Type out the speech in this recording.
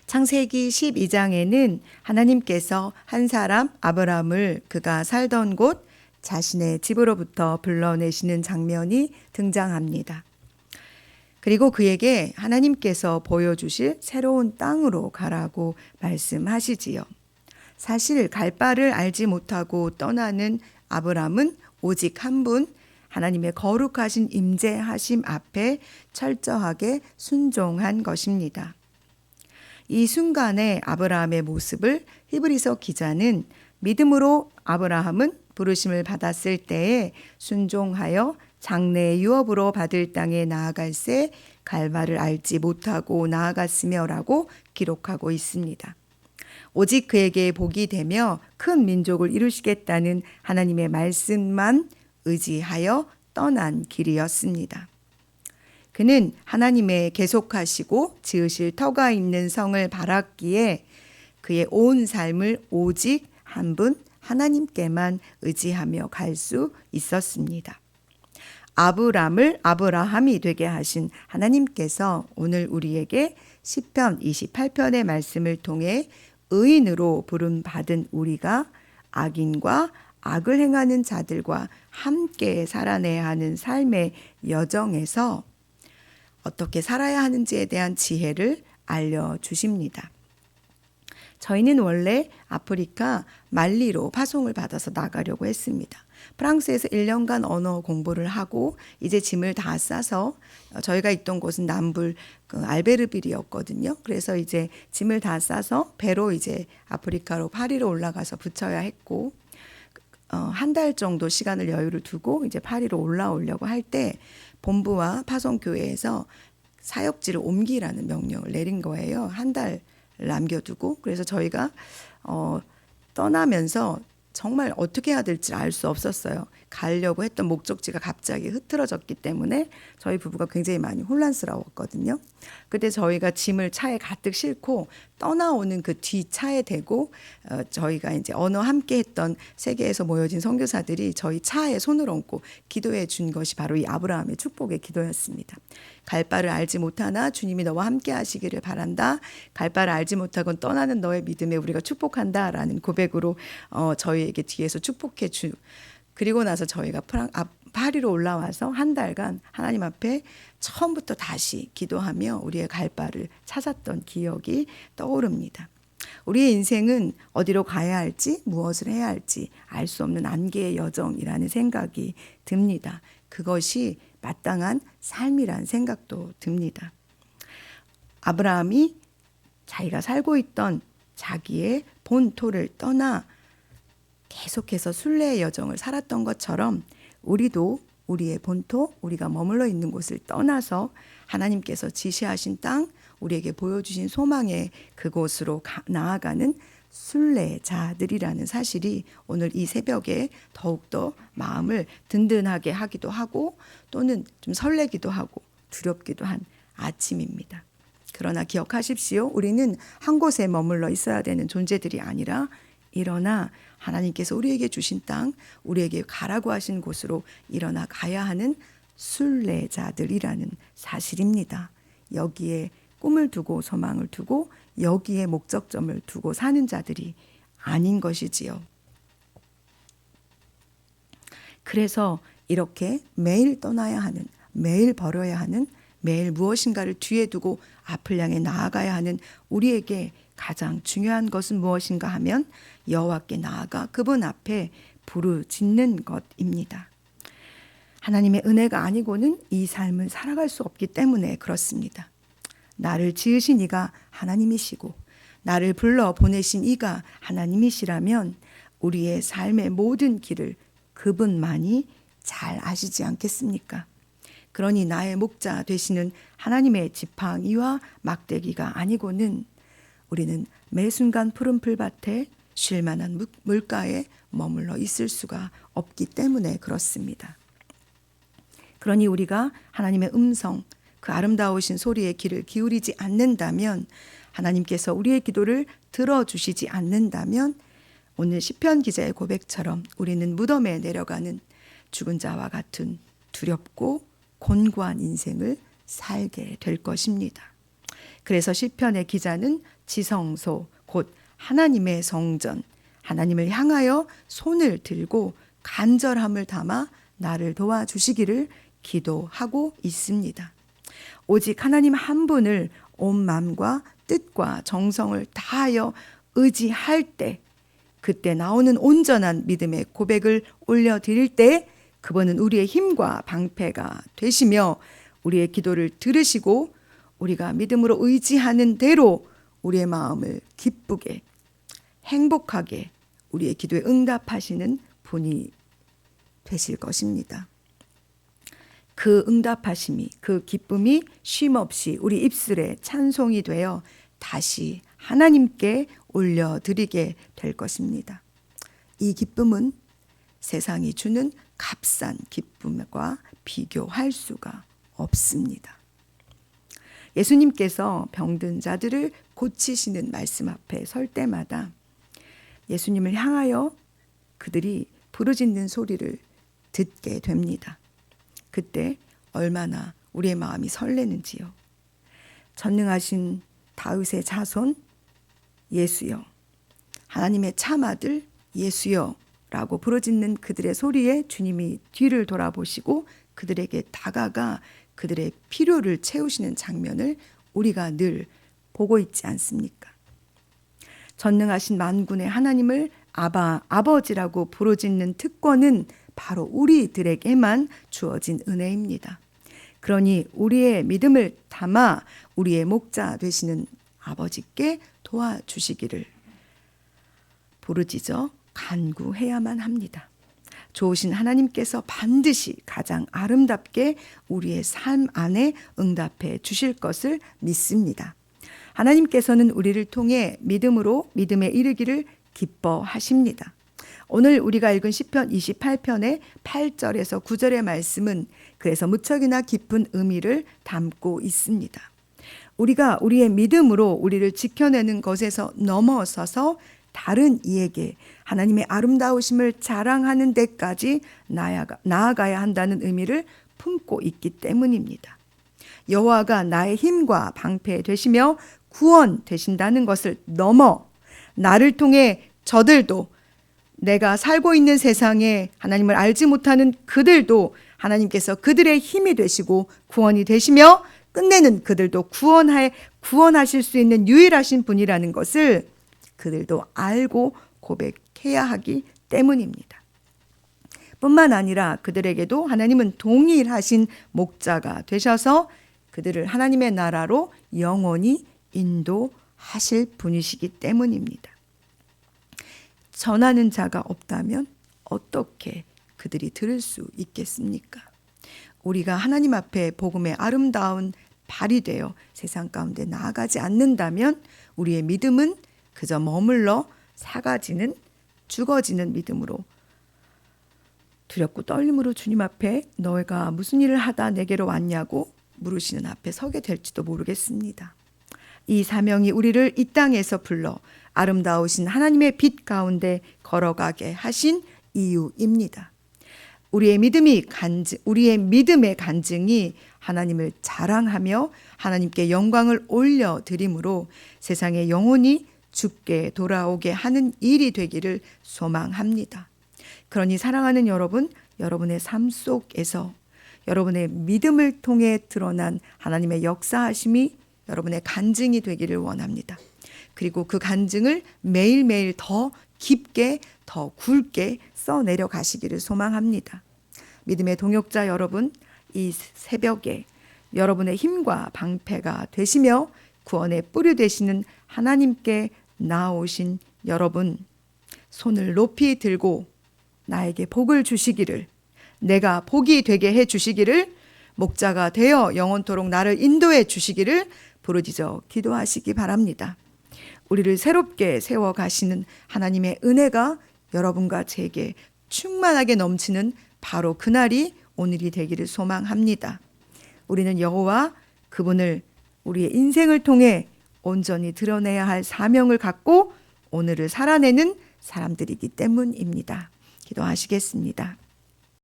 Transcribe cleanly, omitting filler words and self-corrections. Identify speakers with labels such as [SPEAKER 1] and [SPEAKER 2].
[SPEAKER 1] 창세기 12장에는 하나님께서 한 사람 아브람을 그가 살던 곳 자신의 집으로부터 불러내시는 장면이 등장합니다. 그리고 그에게 하나님께서 보여주실 새로운 땅으로 가라고 말씀하시지요. 사실 갈 바를 알지 못하고 떠나는 아브람은 오직 한 분, 하나님의 거룩하신 임재하심 앞에 철저하게 순종한 것입니다. 이 순간의 아브라함의 모습을 히브리서 기자는 믿음으로 아브라함은 부르심을 받았을 때에 순종하여 장래의 유업으로 받을 땅에 나아갈새 갈 바를 알지 못하고 나아갔으며 라고 기록하고 있습니다. 오직 그에게 복이 되며 큰 민족을 이루시겠다는 하나님의 말씀만 의지하여 떠난 길이었습니다. 그는 하나님의 계속하시고 지으실 터가 있는 성을 바랐기에 그의 온 삶을 오직 한 분 하나님께만 의지하며 갈 수 있었습니다. 아브람을 아브라함이 되게 하신 하나님께서 오늘 우리에게 시편 28편의 말씀을 통해 의인으로 부름받은 우리가 악인과 악을 행하는 자들과 함께 살아내야 하는 삶의 여정에서 어떻게 살아야 하는지에 대한 지혜를 알려주십니다. 저희는 원래 아프리카 말리로 파송을 받아서 나가려고 했습니다. 프랑스에서 1년간 언어 공부를 하고 이제 짐을 다 싸서 저희가 있던 곳은 남불 알베르빌이었거든요. 그래서 이제 짐을 다 싸서 배로 이제 아프리카로 파리로 올라가서 붙여야 했고 한 달 정도 시간을 여유를 두고 이제 파리로 올라오려고 할 때 본부와 파송교회에서 사역지를 옮기라는 명령을 내린 거예요. 한 달 남겨두고. 그래서 저희가 떠나면서 정말 어떻게 해야 될지 알 수 없었어요. 가려고 했던 목적지가 갑자기 흐트러졌기 때문에 저희 부부가 굉장히 많이 혼란스러웠거든요. 그때 저희가 짐을 차에 가득 싣고 떠나오는 그 뒷차에 대고 저희가 이제 언어 함께 했던 세계에서 모여진 선교사들이 저희 차에 손을 얹고 기도해 준 것이 바로 이 아브라함의 축복의 기도였습니다. 갈 바를 알지 못하나 주님이 너와 함께 하시기를 바란다. 갈 바를 알지 못하곤 떠나는 너의 믿음에 우리가 축복한다 라는 고백으로 저희에게 뒤에서 축복해 주. 그리고 나서 저희가 파리로 올라와서 한 달간 하나님 앞에 처음부터 다시 기도하며 우리의 갈 바를 찾았던 기억이 떠오릅니다. 우리의 인생은 어디로 가야 할지 무엇을 해야 할지 알 수 없는 안개의 여정이라는 생각이 듭니다. 그것이 마땅한 삶이란 생각도 듭니다. 아브라함이 자기가 살고 있던 자기의 본토를 떠나 계속해서 순례의 여정을 살았던 것처럼 우리도 우리의 본토, 우리가 머물러 있는 곳을 떠나서 하나님께서 지시하신 땅, 우리에게 보여주신 소망의 그곳으로 나아가는 순례자들이라는 사실이 오늘 이 새벽에 더욱더 마음을 든든하게 하기도 하고 또는 좀 설레기도 하고 두렵기도 한 아침입니다. 그러나 기억하십시오. 우리는 한 곳에 머물러 있어야 되는 존재들이 아니라 일어나 하나님께서 우리에게 주신 땅, 우리에게 가라고 하신 곳으로 일어나 가야 하는 순례자들이라는 사실입니다. 여기에 꿈을 두고 소망을 두고 여기에 목적점을 두고 사는 자들이 아닌 것이지요. 그래서 이렇게 매일 떠나야 하는, 매일 벌어야 하는, 매일 무엇인가를 뒤에 두고 앞을 향해 나아가야 하는 우리에게 가장 중요한 것은 무엇인가 하면 여호와께 나아가 그분 앞에 부르짖는 것입니다. 하나님의 은혜가 아니고는 이 삶을 살아갈 수 없기 때문에 그렇습니다. 나를 지으신 이가 하나님이시고 나를 불러 보내신 이가 하나님이시라면 우리의 삶의 모든 길을 그분만이 잘 아시지 않겠습니까? 그러니 나의 목자 되시는 하나님의 지팡이와 막대기가 아니고는 우리는 매 순간 푸른 풀밭에 쉴 만한 물가에 머물러 있을 수가 없기 때문에 그렇습니다. 그러니 우리가 하나님의 음성, 그 아름다우신 소리의 귀를 기울이지 않는다면, 하나님께서 우리의 기도를 들어주시지 않는다면 오늘 시편 기자의 고백처럼 우리는 무덤에 내려가는 죽은 자와 같은 두렵고 곤고한 인생을 살게 될 것입니다. 그래서 시편의 기자는 지성소 곧 하나님의 성전, 하나님을 향하여 손을 들고 간절함을 담아 나를 도와주시기를 기도하고 있습니다. 오직 하나님 한 분을 온 마음과 뜻과 정성을 다하여 의지할 때, 그때 나오는 온전한 믿음의 고백을 올려드릴 때 그분은 우리의 힘과 방패가 되시며 우리의 기도를 들으시고 우리가 믿음으로 의지하는 대로 우리의 마음을 기쁘게 행복하게 우리의 기도에 응답하시는 분이 되실 것입니다. 그 응답하심이, 그 기쁨이 쉼없이 우리 입술에 찬송이 되어 다시 하나님께 올려드리게 될 것입니다. 이 기쁨은 세상이 주는 값싼 기쁨과 비교할 수가 없습니다. 예수님께서 병든 자들을 고치시는 말씀 앞에 설 때마다 예수님을 향하여 그들이 부르짖는 소리를 듣게 됩니다. 그때 얼마나 우리의 마음이 설레는지요. 전능하신 다윗의 자손 예수여, 하나님의 참아들 예수여 라고 부르짖는 그들의 소리에 주님이 뒤를 돌아보시고 그들에게 다가가 그들의 필요를 채우시는 장면을 우리가 늘 보고 있지 않습니까? 전능하신 만군의 하나님을 아버지라고 부르짖는 특권은 바로 우리들에게만 주어진 은혜입니다. 그러니 우리의 믿음을 담아 우리의 목자 되시는 아버지께 도와주시기를 부르짖어 간구해야만 합니다. 좋으신 하나님께서 반드시 가장 아름답게 우리의 삶 안에 응답해 주실 것을 믿습니다. 하나님께서는 우리를 통해 믿음으로 믿음에 이르기를 기뻐하십니다. 오늘 우리가 읽은 시편 28편의 8절에서 9절의 말씀은 그래서 무척이나 깊은 의미를 담고 있습니다. 우리가 우리의 믿음으로 우리를 지켜내는 것에서 넘어서서 다른 이에게 하나님의 아름다우심을 자랑하는 데까지 나아가야 한다는 의미를 품고 있기 때문입니다. 여호와가 나의 힘과 방패 되시며 구원 되신다는 것을 넘어 나를 통해 저들도, 내가 살고 있는 세상에 하나님을 알지 못하는 그들도 하나님께서 그들의 힘이 되시고 구원이 되시며 끝내는 그들도 구원하실 수 있는 유일하신 분이라는 것을 그들도 알고 고백해야 하기 때문입니다. 뿐만 아니라 그들에게도 하나님은 동일하신 목자가 되셔서 그들을 하나님의 나라로 영원히 인도하실 분이시기 때문입니다. 전하는 자가 없다면 어떻게 그들이 들을 수 있겠습니까? 우리가 하나님 앞에 복음의 아름다운 발이 되어 세상 가운데 나아가지 않는다면 우리의 믿음은 그저 머물러 사가지는 죽어지는 믿음으로 두렵고 떨림으로 주님 앞에 너희가 무슨 일을 하다 내게로 왔냐고 물으시는 앞에 서게 될지도 모르겠습니다. 이 사명이 우리를 이 땅에서 불러 아름다우신 하나님의 빛 가운데 걸어가게 하신 이유입니다. 우리의 믿음의 간증이 하나님을 자랑하며 하나님께 영광을 올려드림으로 세상에 영혼이 죽게 돌아오게 하는 일이 되기를 소망합니다. 그러니 사랑하는 여러분, 여러분의 삶 속에서 여러분의 믿음을 통해 드러난 하나님의 역사하심이 여러분의 간증이 되기를 원합니다. 그리고 그 간증을 매일매일 더 깊게, 더 굵게 써내려 가시기를 소망합니다. 믿음의 동역자 여러분, 이 새벽에 여러분의 힘과 방패가 되시며 구원의 뿌리 되시는 하나님께 나오신 여러분, 손을 높이 들고 나에게 복을 주시기를, 내가 복이 되게 해 주시기를, 목자가 되어 영원토록 나를 인도해 주시기를 부르짖어 기도하시기 바랍니다. 우리를 새롭게 세워가시는 하나님의 은혜가 여러분과 제게 충만하게 넘치는 바로 그날이 오늘이 되기를 소망합니다. 우리는 여호와 그분을 우리의 인생을 통해 온전히 드러내야 할 사명을 갖고 오늘을 살아내는 사람들이기 때문입니다. 기도하시겠습니다.